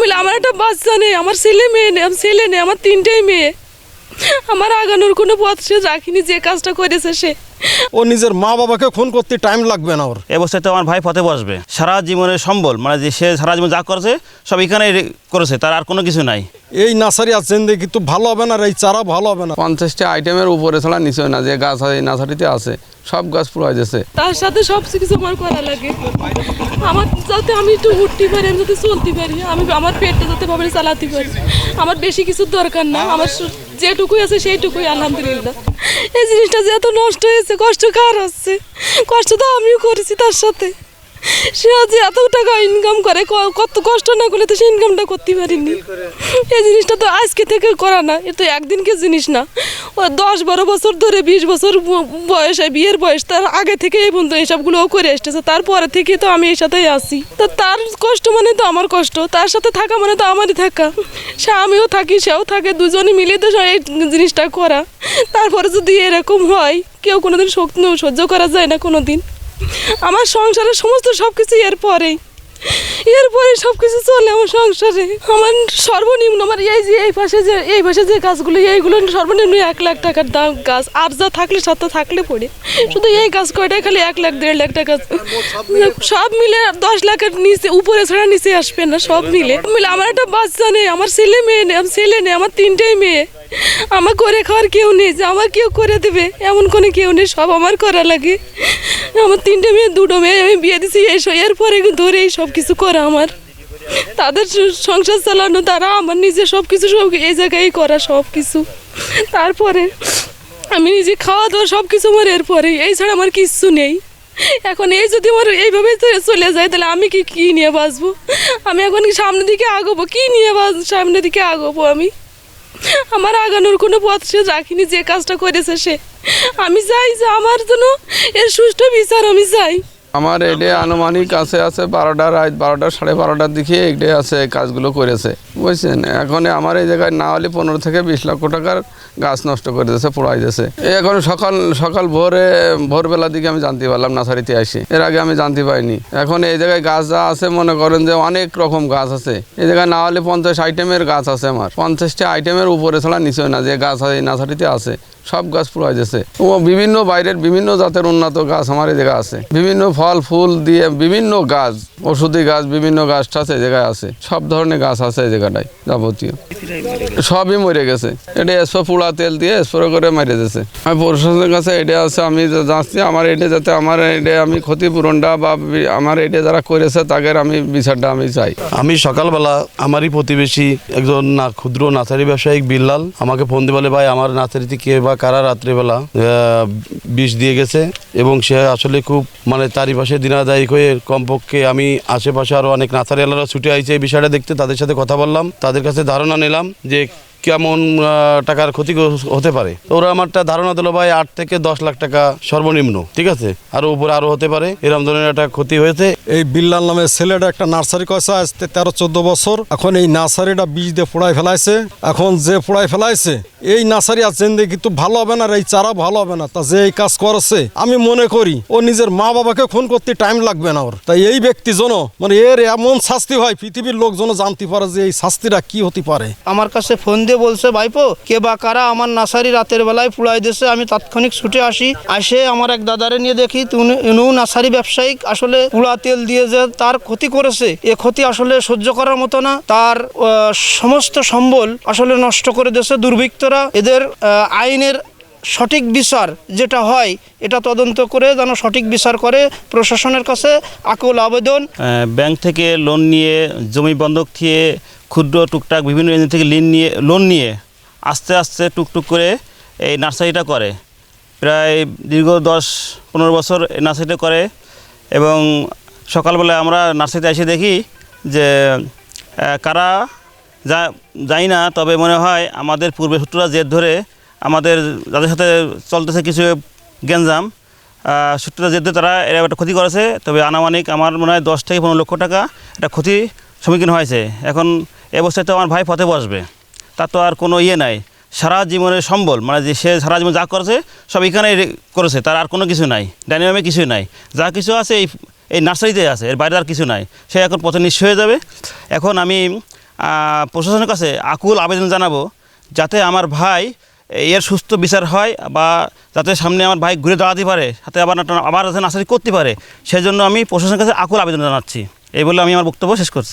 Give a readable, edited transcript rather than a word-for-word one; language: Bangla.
মিলে আমার একটা বাচ্চা নেই, আমার ছেলে নেই, আমার তিনটেই মেয়ে। আমার আগানোর কোনো পথ সে রাখিনি, যে কাজটা করেছে সে। ও নিজের মা বাবাকে খুন করতে টাইম লাগবে না ওর। অবস্থায় তো আমার ভাই পথে বসবে। সারা জীবনের সম্বল মানে যে সে সারা জীবন যা করেছে সব এখানে করেছে, তার আর কোনো কিছু নাই। এই নার্সারি আর জিন্দেগি কিন্তু ভালো হবে না, এই চারা ভালো হবে না। 50টা আইটেমের উপরে ছাড়া নিচে না, যে গাছ এই নার্সারিতে আছে সব গাছ পুরো যাচ্ছে। তার সাথে সব কিছু আমার করা লাগে, আমার যাতে আমি একটু উঠতে পারি, আমি যাতে চলতে পারি, আমি আমার পেটটা যাতে ভাবে চালাতে পারি। আমার বেশি কিছু দরকার না, আমার যেটুকুই আছে সেইটুকুই আলহামদুলিল্লাহ। এই জিনিসটা যে এত নষ্ট হয়েছে, কষ্ট কার হচ্ছে? কষ্ট তো আমিও করেছি তার সাথে। সে যে এত টাকা ইনকাম করে, কত কষ্ট না করলে তো সে ইনকামটা করতে পারিনি। এই জিনিসটা তো আজকে থেকে করা না, এ তো একদিনকে জিনিস না। ও 10-12 বছর ধরে, 20 বছর বয়স, বিয়ের বয়স, তার আগে থেকে এই বন্ধু এসবগুলোও করে এসতেছে। তারপরে থেকে তো আমি এই সাথেই আছি। তো তার কষ্ট মানে তো আমার কষ্ট, তার সাথে থাকা মানে তো আমারই থাকা। সে আমিও থাকি, সেও থাকে, দুজনে মিলে তো এই জিনিসটা করা। তারপরে যদি এরকম হয়, কেউ কোনোদিন সহ্য করা যায় না কোনোদিন। আমার সংসারের সমস্ত সব কিছু এরপরে সব কিছু চলে আমার সংসারে। আমার সর্বনিম্ন আমার এই পাশে যে গাছগুলো, এইগুলো সর্বনিম্ন 1 লাখ টাকার দাম গাছ। আর যা থাকলে সাথে থাকলে পড়ে শুধু এই গাছ কয়টাই খালি 1 লাখ 1.5 লাখ টাকা, সব মিলে 10 লাখের নিচে, উপরে ছাড়া নিচে আসবে না। সব মিলে আমার একটা বাচ্চা নেই, আমার ছেলে নেই, আমার তিনটেই মেয়ে। আমার করে খাওয়ার কেউ নেই যে আমার কেউ করে দেবে, এমন কোনো কেউ নেই, সব আমার করা লাগে। আমার 3টে মেয়ে, 2টো মেয়ে আমি বিয়ে দিচ্ছি, এরপরে ধরে এই সব কিছু করা আমার, তাদের সংসার চালানো, তারা আমার নিজে সব কিছু এই জায়গায় করা সব কিছু। তারপরে আমি নিজে খাওয়া দাওয়া সব কিছু আমার এরপরে, এই ছাড়া আমার কিচ্ছু নেই। এখন এই যদি আমার এইভাবে চলে যায়, তাহলে আমি কি নিয়ে বাঁচবো? আমি এখন সামনের দিকে আগাবো, কি নিয়ে সামনের দিকে আগাবো? আমার আগানোর কোনো পথ সে রাখিনি, যে কাজটা করেছে সে। আমি চাই যে আমার জন্য এর সুষ্ঠু বিচার আমি চাই। আমার এডে আনুমানিক আছে 12টা, রাত 12টা 12:30টার দিকে এডে আছে কাজগুলো করেছে, বুঝছেন। এখন আমার এই জায়গায় না হলে 15 থেকে 20 লক্ষ টাকার গাছ নষ্ট করে দিয়েছে, পোড়াই দিয়েছে। এখন সকাল ভোরবেলার দিকে আমি জানতে পারলাম নার্সারিতে আসি, এর আগে আমি জানতে পারিনি। এখন এই জায়গায় গাছ যা আছে মনে করেন যে অনেক রকম গাছ আছে এই জায়গায়, না হলে 50 আইটেমের গাছ আছে। আমার 50টা আইটেমের উপরে ছাড়া নিচে না, যে গাছ এই নার্সারিতে আছে সব গাছ পুরাই যাচ্ছে। ও বিভিন্ন বাইরের বিভিন্ন জাতের উন্নত গাছ আমার এই জায়গায় আছে, বিভিন্ন ফল ফুল দিয়ে বিভিন্ন গাছ, ওষুধি গাছ, বিভিন্ন গাছ আছে এই জায়গায় আছে, সব ধরনের গাছ আছে এই জায়গাটায় যাবতীয়, সবই মরে গেছে। এটা স্প্রে, পোড়া তেল দিয়ে স্প্রে করে মেরে দিয়েছে। আমি প্রশাসনের কাছে এটা আছে, আমি জানছি আমার এটা যাতে আমার এটা আমি ক্ষতিপূরণটা বা আমার এটা যারা করেছে তাদের আমি বিচারটা আমি চাই। আমি সকালবেলা আমারই প্রতিবেশী একজন ক্ষুদ্র নার্সারি ব্যবসায়িক বিল্লাল আমাকে ফোন দিয়ে বলে, ভাই আমার নার্সারিতে কে বা কারা রাত্রেবেলা বিষ দিয়ে গেছে, এবং সে আসলে খুব মানে তারই পাশে দিনাদায়িক হয়ে কমপক্ষে আমি আশেপাশে আরও অনেক নার্সারিওয়ালারা ছুটে আইছে এই বিষয়টা দেখতে। তাদের সাথে কথা বললাম, তাদের কাছে ধারণা নিলাম যে কেমন টাকার ক্ষতি হতে পারে। ওরা আমারটা ধারণা দিল, ভাই 8 থেকে 10 লাখ টাকা সর্বনিম্ন, ঠিক আছে, আরো উপরে আরো হতে পারে, এরকম ধরনের একটা ক্ষতি হয়েছে। এই বিল্লাল নামে ছেলেটা একটা নার্সারি করেছে আজ 13-14 বছর। এখন এই নার্সারিটা বীজ দিয়ে পোড়াই ফেলাইছে। এখন যে পোড়াই ফেলাইছে এই নার্সারি আর জিন্দেগি কিন্তু ভালো হবে না, এই চারা ভালো হবে না। তা যে এই কাজ করেছে আমি মনে করি ও নিজের মা বাবাকে খুন করতে টাইম লাগবে না ওর। তাই এই ব্যক্তি জন মানে এর এমন শাস্তি হয়, পৃথিবীর লোকজন জানতে পারে যে এই শাস্তিটা কি হতে পারে। আমার কাছে ফোন দিয়ে বলছে, ভাইপো কে বা কারা আমার নার্সারি রাতের বেলায় পুড়াই দিয়েছে। আমি তাৎক্ষণিক ছুটে আসে আমার এক দাদারে নিয়ে দেখি উনি নার্সারি ব্যবসায়িক, আসলে পুড়া তেল দিয়ে যে তার ক্ষতি করেছে, এ ক্ষতি আসলে সহ্য করার মতো না। তার সমস্ত সম্বল আসলে নষ্ট করে দিয়েছে দুর্বৃত্তরা। এদের আইনের সঠিক বিচার যেটা হয় এটা তদন্ত করে যেন সঠিক বিচার করে, প্রশাসনের কাছে আকুল আবেদন। ব্যাংক থেকে লোন নিয়ে, জমি বন্ধক দিয়ে, ক্ষুদ্র টুকটাক বিভিন্ন এজেন্সি থেকে লোন নিয়ে আস্তে আস্তে টুকটুক করে এই নার্সারিটা করে। প্রায় দীর্ঘ 10-15 বছর এই নার্সারিটা করে। এবং সকালবেলা আমরা নার্সারিতে এসে দেখি যে কারা যাই না, তবে মনে হয় আমাদের পূর্বে সূত্ররা জেদ ধরে আমাদের যাদের সাথে চলতেছে কিছু গ্যাঞ্জাম, সূত্ররা জেদ ধরে তারা এরা একটা ক্ষতি করেছে। তবে আনুমানিক আমার মনে হয় 10 থেকে 15 লক্ষ টাকা একটা ক্ষতির সম্মুখীন হয়েছে। এখন অবস্থায় তো আমার ভাই পথে বসবে, তার তো আর কোনো নাই। সারা জীবনের সম্বল মানে যে সে সারা জীবন যা করেছে সব এখানে করেছে, তার আর কোনো কিছু নাই, ডাইনামে কিছুই নাই। যা কিছু আছে এই নার্সারিতে আছে, এর বাইরে আর কিছু নাই। সে এখন পথে নিঃস্ব হয়ে যাবে। এখন আমি প্রশাসনের কাছে আকুল আবেদন জানাবো যাতে আমার ভাই এর সুস্থ বিচার হয় বা যাতে সামনে আমার ভাই ঘুরে দাঁড়াতে পারে, সাথে আবার যাতে নার্সারি করতে পারে, সেজন্য আমি প্রশাসনের কাছে আকুল আবেদন জানাচ্ছি। এই বলে আমি আমার বক্তব্য শেষ করছি।